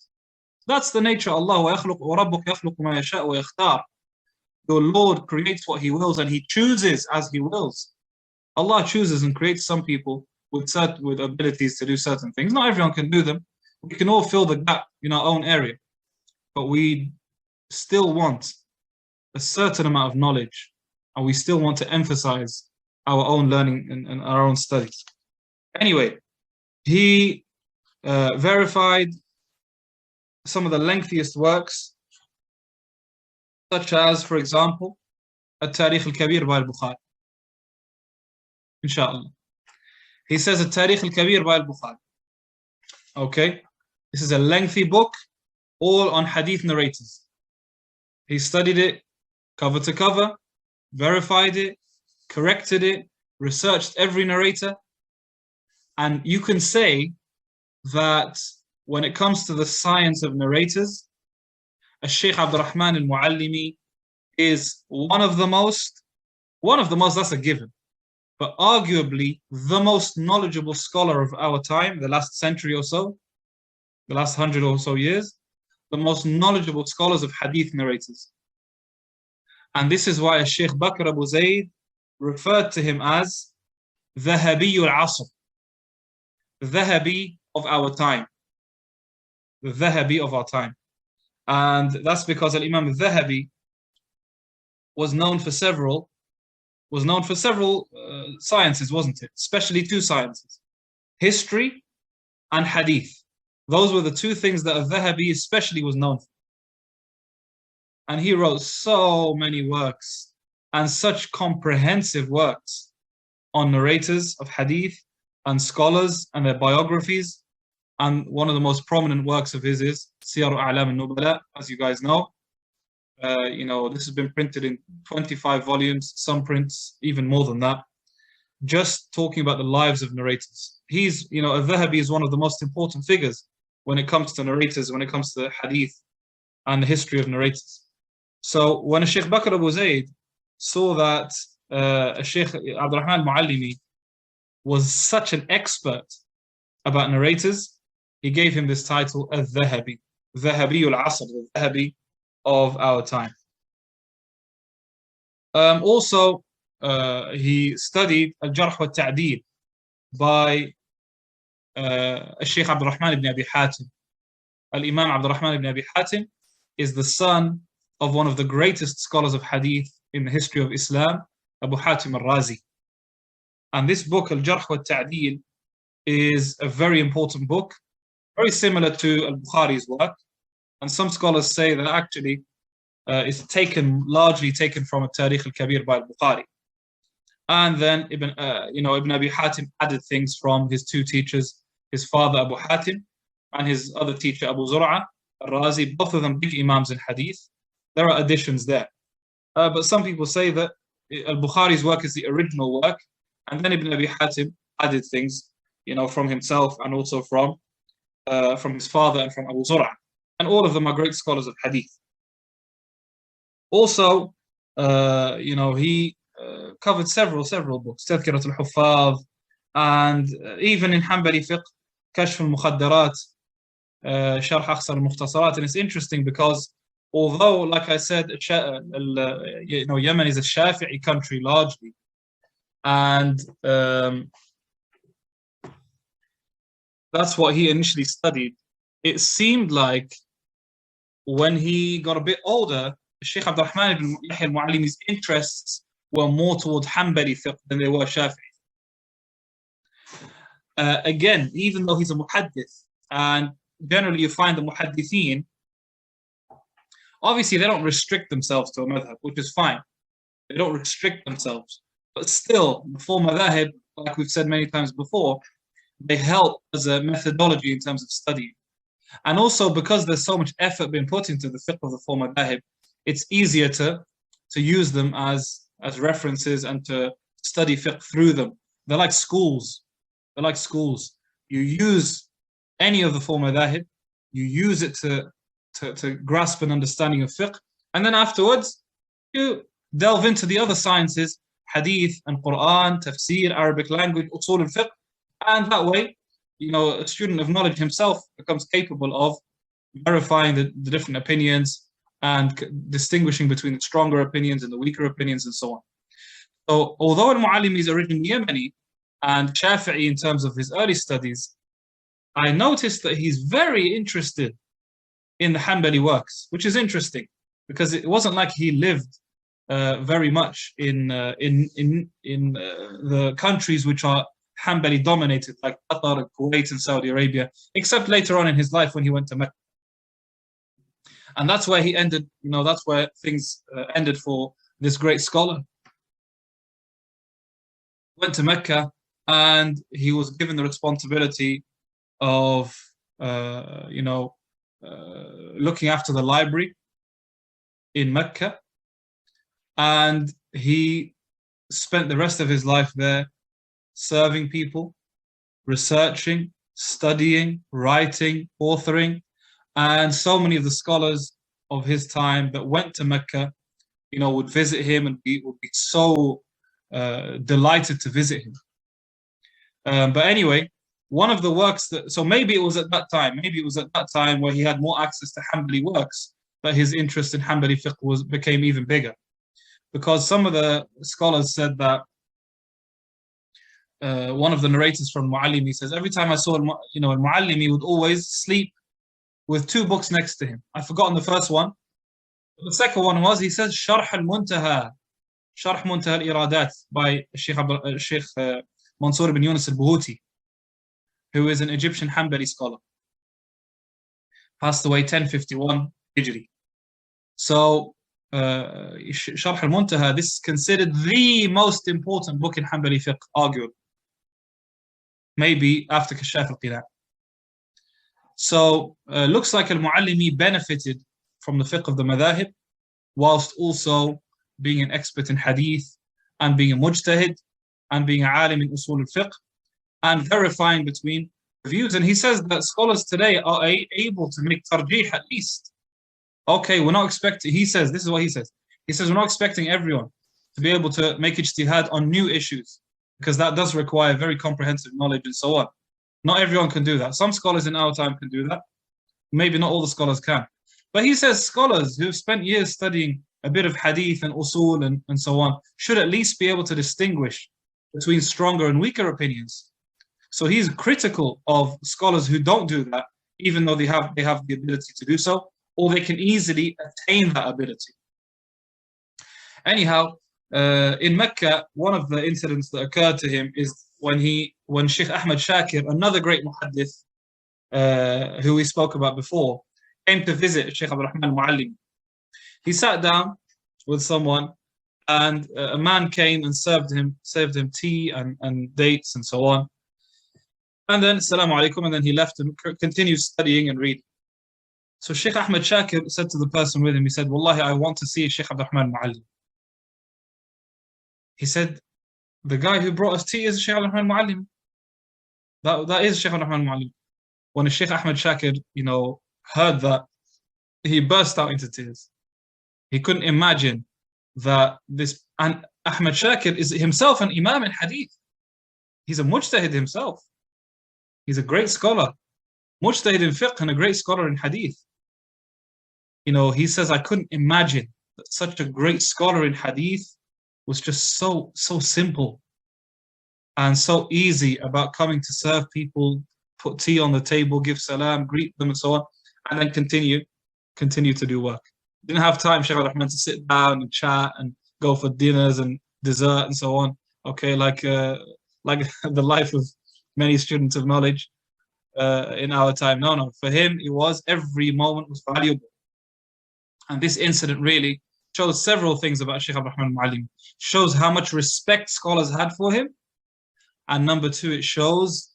That's the nature of Allah. وَرَبُّكَ يَخْلُقُ مَا يَشَاءُ وَيَخْتَارُ. Your Lord creates what He wills and He chooses as He wills. Allah chooses and creates some people with abilities to do certain things. Not everyone can do them. We can all fill the gap in our own area. But we still want a certain amount of knowledge, and we still want to emphasize our own learning and our own studies. Anyway, he verified some of the lengthiest works, such as, for example, al-Tarikh al-Kabir by al-Bukhari. Inshallah. He says al-Tarikh al-Kabir by al-Bukhari. Okay, this is a lengthy book, all on hadith narrators. He studied it cover to cover, verified it, corrected it, researched every narrator. And you can say that when it comes to the science of narrators, Shaykh Abdur Rahman Mu'allimi is one of the most, that's a given, but arguably the most knowledgeable scholar of our time, the last century or so, the last 100 or so years, the most knowledgeable scholars of hadith narrators. And this is why Shaykh Bakr Abu Zayd referred to him as Dhahabi al-Asr, the Dhahabi of our time, the Dhahabi of our time. And that's because Al-Imam al-Dhahabi was known for several sciences, wasn't it? Especially two sciences, history and hadith. Those were the two things that al-Dhahabi especially was known for. And he wrote so many works and such comprehensive works on narrators of hadith and scholars and their biographies. And one of the most prominent works of his is Siyar A'lam al-Nubala, as you guys know. This has been printed in 25 volumes, some prints even more than that, just talking about the lives of narrators. Al-Dhahabi is one of the most important figures when it comes to narrators, when it comes to hadith and the history of narrators. So when Shaykh Bakr Abu Zayd saw that Shaykh Abdur Rahman Mu'allimi was such an expert about narrators, he gave him this title, al-Dhahabi, Dhahabi al-Asr, the Dhahabi of our time. Also, he studied al-Jarh wa Ta'deel by Shaykh Abdur Rahman ibn Abi Hatim. Al-Imam Abdur Rahman ibn Abi Hatim is the son of one of the greatest scholars of hadith in the history of Islam, Abu Hatim al-Razi. And this book, Al-Jarh wa al-Ta'deel, is a very important book, very similar to al-Bukhari's work. And some scholars say that actually it's largely taken from a Tarikh al-Kabir by al-Bukhari. And then Ibn Abi Hatim added things from his two teachers, his father Abu Hatim and his other teacher Abu Zur'a al-Razi, both of them big imams in hadith. There are additions there. But some people say that al-Bukhari's work is the original work, and then Ibn Abi Hatim added things, from himself and also from his father and from Abu Zur'a. And all of them are great scholars of hadith. Also, he covered several books, Tadhkirat al-Huffaz, and even in Hanbali fiqh, Kashf al-Mukhaddarat, Sharh Akhsar al-Mukhtasarat. And it's interesting because although, like I said, Yemen is a Shafi'i country largely, and that's what he initially studied, it seemed like when he got a bit older, Shaykh Abdur Rahman ibn Yahya al-Mu'allimi's interests were more towards Hanbali fiqh than they were Shafi'i. Again, even though he's a muhaddith, and generally you find the muhaddithin, obviously they don't restrict themselves to a madhab, which is fine. They don't restrict themselves. But still, the four madhahib, like we've said many times before, they help as a methodology in terms of studying. And also because there's so much effort being put into the fiqh of the four madhahib, it's easier to use them as references and to study fiqh through them. They're like schools. You use any of the four madhahib, you use it to grasp an understanding of fiqh, and then afterwards you delve into the other sciences, hadith and Quran, tafsir, Arabic language, usul al-fiqh, and that way, a student of knowledge himself becomes capable of verifying the different opinions and distinguishing between the stronger opinions and the weaker opinions and so on. So although al-Mu'allimi is originally Yemeni and Shafi'i in terms of his early studies, I noticed that he's very interested in the Hanbali works, which is interesting because it wasn't like he lived very much in the countries which are Hanbali dominated, like Qatar, Kuwait, and Saudi Arabia, except later on in his life when he went to Mecca. And that's where he ended, that's where things ended for this great scholar. Went to Mecca and he was given the responsibility of, looking after the library in Mecca. And he spent the rest of his life there serving people, researching, studying, writing, authoring. And so many of the scholars of his time that went to Mecca, would visit him and would be so delighted to visit him. But anyway, one of the works so maybe it was at that time where he had more access to Hanbali works that his interest in Hanbali fiqh became even bigger. Because some of the scholars said that one of the narrators from Mu'allimi says, every time I saw al-Mu'allimi would always sleep with two books next to him. I've forgotten the first one. The second one was, he says, Sharh al-Muntaha al-Iradat by Shaykh Mansour ibn Yunus al-Buhuti, who is an Egyptian Hanbali scholar. Passed away 1051 Hijri. So, Sharh al-Muntaha, this is considered the most important book in Hanbali fiqh, arguably. Maybe after Kashaf al-Qina'. So, looks like al-Mu'allimi benefited from the fiqh of the madhahib, whilst also being an expert in hadith, and being a mujtahid, and being an alim in usul al-fiqh, and verifying between views. And he says that scholars today are able to make tarjih at least. Okay, we're not expecting, he says, this is what he says. He says, we're not expecting everyone to be able to make ijtihad on new issues, because that does require very comprehensive knowledge and so on. Not everyone can do that. Some scholars in our time can do that. Maybe not all the scholars can. But he says scholars who've spent years studying a bit of hadith and usul and so on should at least be able to distinguish between stronger and weaker opinions. So he's critical of scholars who don't do that, even though they have the ability to do so, or they can easily attain that ability. Anyhow, in Mecca, one of the incidents that occurred to him is when Shaykh Ahmad Shakir, another great muhaddith, who we spoke about before, came to visit Shaykh Abdur Rahman Mu'allimi. He sat down with someone, and a man came and served him tea and dates and so on. And then, Assalamu alaikum, and then he left and continued studying and reading. So Shaykh Ahmad Shakir said to the person with him, he said, Wallahi, I want to see Shaykh Abdur Rahman Mu'allimi. He said, the guy who brought us tea is Shaykh Abdur Rahman Mu'allimi. That is Shaykh Abdur Rahman Mu'allimi. When Shaykh Ahmad Shakir, heard that, he burst out into tears. He couldn't imagine that and Ahmad Shakir is himself an Imam in Hadith. He's a mujtahid himself. He's a great scholar, mujtahid in fiqh and a great scholar in Hadith. He says, I couldn't imagine that such a great scholar in Hadith was just so simple and so easy about coming to serve people, put tea on the table, give salam, greet them and so on, and then continue to do work. Didn't have time, Shaykh Rahman, to sit down and chat and go for dinners and dessert and so on. Okay, like the life of many students of knowledge in our time. No. For him, it was every moment was valuable. And this incident really shows several things about Shaykh Abdur Rahman Mu'allimi. Shows how much respect scholars had for him. And number two, it shows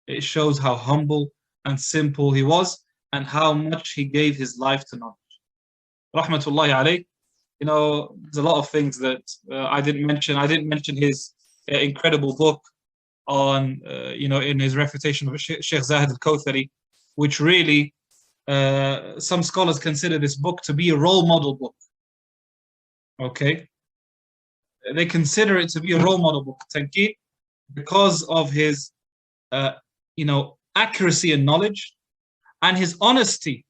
how humble and simple he was and how much he gave his life to knowledge. Rahmatullahi alayh. There's a lot of things that I didn't mention. I didn't mention his incredible book on, in his refutation of Shaykh Zahed al-Kawthari, which really, some scholars consider this book to be a role model book. Okay? They consider it to be a role model book, Tankeel, because of his, accuracy and knowledge and his honesty.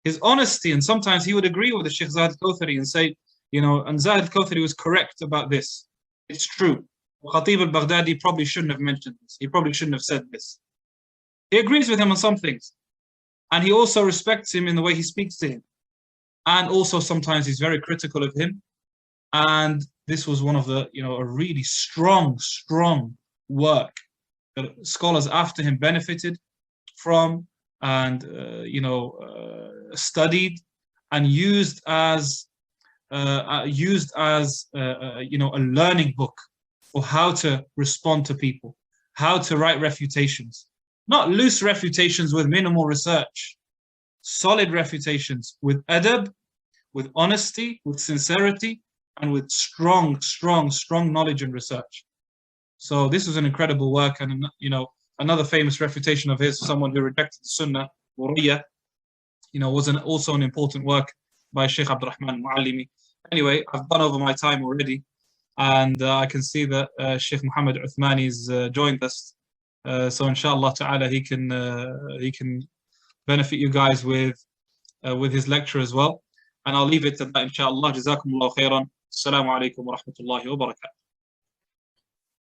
And sometimes he would agree with the Shaykh Zahed al-Kawthari and say, and Zahed al-Kawthari was correct about this. It's true. Khatib al-Baghdadi probably shouldn't have mentioned this. He probably shouldn't have said this. He agrees with him on some things. And he also respects him in the way he speaks to him. And also sometimes he's very critical of him. And this was one of the, a really strong work that scholars after him benefited from and, studied and used as a learning book for how to respond to people, how to write refutations. Not loose refutations with minimal research, solid refutations with adab, with honesty, with sincerity, and with strong knowledge and research. So this was an incredible work, and another famous refutation of his, someone who rejected the Sunnah, Wariya, was also an important work by Shaykh Abdur Rahman Mu'allimi. Anyway, I've gone over my time already, and I can see that Shaykh Muhammad Uthmani's joined us. So inshallah ta'ala he can benefit you guys with his lecture as well. And I'll leave it at that, inshallah. Jazakumullah khairan. Assalamu alaikum wa rahmatullahi wa barakatuh.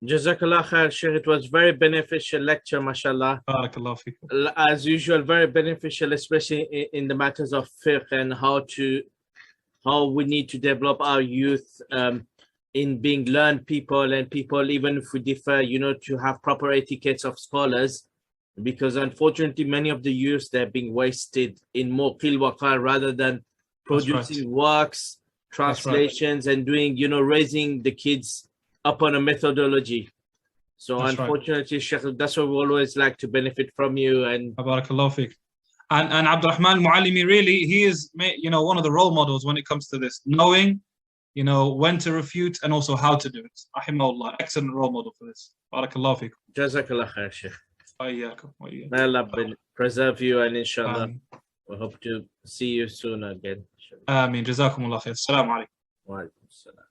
Jazakallah khair, Shaykh. It was very beneficial lecture, mashallah. Barakallah feekum. As usual, very beneficial, especially in the matters of fiqh and how we need to develop our youth in being learned people, and people, even if we differ, to have proper etiquettes of scholars, because unfortunately many of the youth, they're being wasted in more qil waqar rather than producing works, translations, and doing, raising the kids up on a methodology. So that's unfortunately, Shaykh, that's why we always like to benefit from you. And Barakallah feek. And Abdur Rahman Mu'allimi, really, he is, one of the role models when it comes to this, knowing, when to refute and also how to do it. Rahimahullah, excellent role model for this. Barakallah feek. Jazakallah khair, Shaykh. Ayyakum. May Allah preserve you, and inshallah, we hope to see you soon again. Ameen. Jazakumullah khair. Assalamu alaikum. Wa alaikum assalam.